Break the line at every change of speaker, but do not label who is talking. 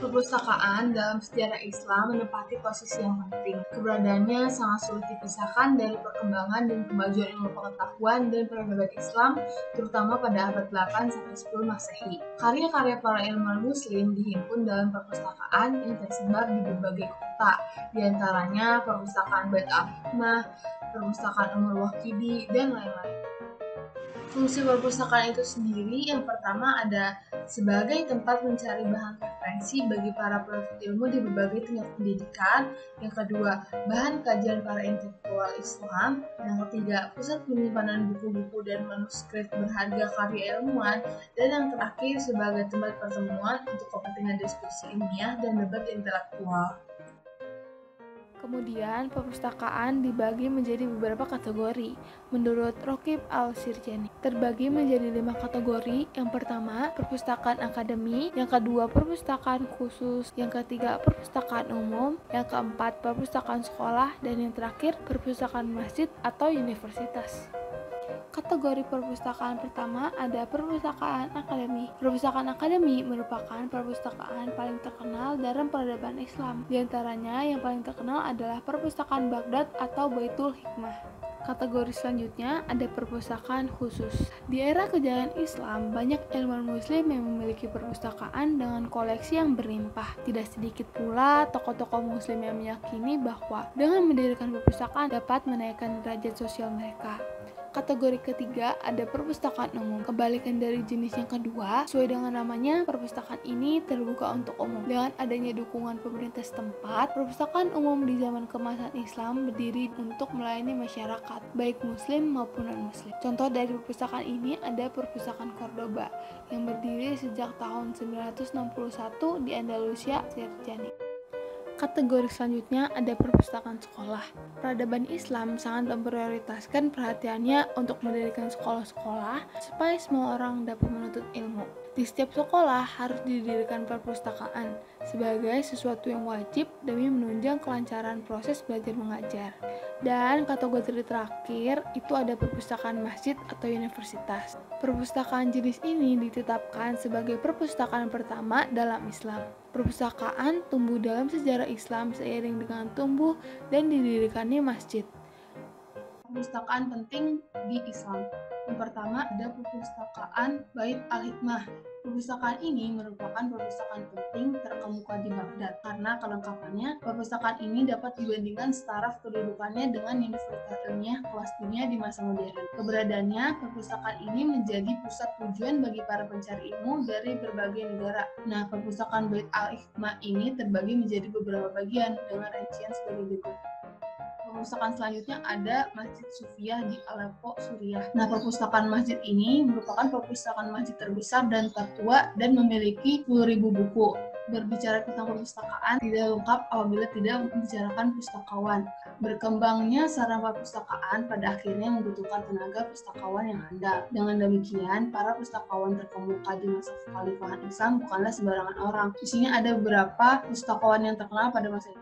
Perpustakaan dalam sejarah Islam menempati posisi yang penting. Keberadaannya sangat sulit dipisahkan dari perkembangan dan kemajuan ilmu pengetahuan dan peradaban Islam, terutama pada abad 8-10 Masehi. Karya-karya para ilmuwan Muslim dihimpun dalam perpustakaan yang tersebar di berbagai kota, di antaranya Perpustakaan Bait Al-Hikmah, Perpustakaan Umar Waqidi, dan lain-lain. Fungsi perpustakaan itu sendiri yang pertama ada sebagai tempat mencari bahan referensi bagi para penuntut ilmu di berbagai tingkat pendidikan. Yang kedua, bahan kajian para intelektual Islam. Yang ketiga, pusat penyimpanan buku-buku dan manuskrip berharga karya ilmuwan. Dan yang terakhir, sebagai tempat pertemuan untuk kepentingan diskusi ilmiah dan debat intelektual.
Kemudian, perpustakaan dibagi menjadi beberapa kategori. Menurut Rokib Al-Sirjani, terbagi menjadi 5 kategori. Yang pertama, perpustakaan akademi. Yang kedua, perpustakaan khusus. Yang ketiga, perpustakaan umum. Yang keempat, perpustakaan sekolah. Dan yang terakhir, perpustakaan masjid atau universitas. Kategori perpustakaan pertama ada perpustakaan akademi. Perpustakaan akademi merupakan perpustakaan paling terkenal dalam peradaban Islam. Di antaranya yang paling terkenal adalah perpustakaan Baghdad atau Baitul Hikmah. Kategori selanjutnya ada perpustakaan khusus. Di era kejayaan Islam, banyak ilmuwan muslim yang memiliki perpustakaan dengan koleksi yang berlimpah. Tidak sedikit pula tokoh-tokoh muslim yang meyakini bahwa dengan mendirikan perpustakaan dapat menaikkan derajat sosial mereka. Kategori ketiga ada perpustakaan umum. Kebalikan dari jenis yang kedua, sesuai dengan namanya, perpustakaan ini terbuka untuk umum. Dengan adanya dukungan pemerintah setempat, perpustakaan umum di zaman keemasan Islam berdiri untuk melayani masyarakat, baik muslim maupun non-muslim. Contoh dari perpustakaan ini ada perpustakaan Cordoba yang berdiri sejak tahun 961 di Andalusia, Sirjani. Kategori selanjutnya ada perpustakaan sekolah. Peradaban Islam sangat memprioritaskan perhatiannya untuk mendirikan sekolah-sekolah supaya semua orang dapat menuntut ilmu. Di setiap sekolah harus didirikan perpustakaan sebagai sesuatu yang wajib demi menunjang kelancaran proses belajar mengajar. Dan kategori terakhir itu ada perpustakaan masjid atau universitas. Perpustakaan jenis ini ditetapkan sebagai perpustakaan pertama dalam Islam. Perpustakaan tumbuh dalam sejarah Islam seiring dengan tumbuh dan didirikannya masjid.
Perpustakaan penting di Islam. Yang pertama ada perpustakaan Bait Al-Hikmah. Perpustakaan ini merupakan perpustakaan penting terkemuka di Baghdad karena kelengkapannya perpustakaan ini dapat dibandingkan setaraf kedudukannya dengan universitas ilmiah kelas dunia di masa modern. Keberadaannya, perpustakaan ini menjadi pusat tujuan bagi para pencari ilmu dari berbagai negara. Nah, perpustakaan Bait Al-Hikmah ini terbagi menjadi beberapa bagian dengan rincian sebagai berikut. Perpustakaan selanjutnya ada Masjid Sufiyah di Aleppo, Suriah. Nah, perpustakaan masjid ini merupakan perpustakaan masjid terbesar dan tertua dan memiliki 10.000 buku. Berbicara tentang perpustakaan tidak lengkap apabila tidak membicarakan pustakawan. Berkembangnya sarana perpustakaan pada akhirnya membutuhkan tenaga pustakawan yang handal. Dengan demikian, para pustakawan terkemuka di masa kekhalifahan Islam bukanlah sembarangan orang. Di sini ada beberapa pustakawan yang terkenal pada masa itu.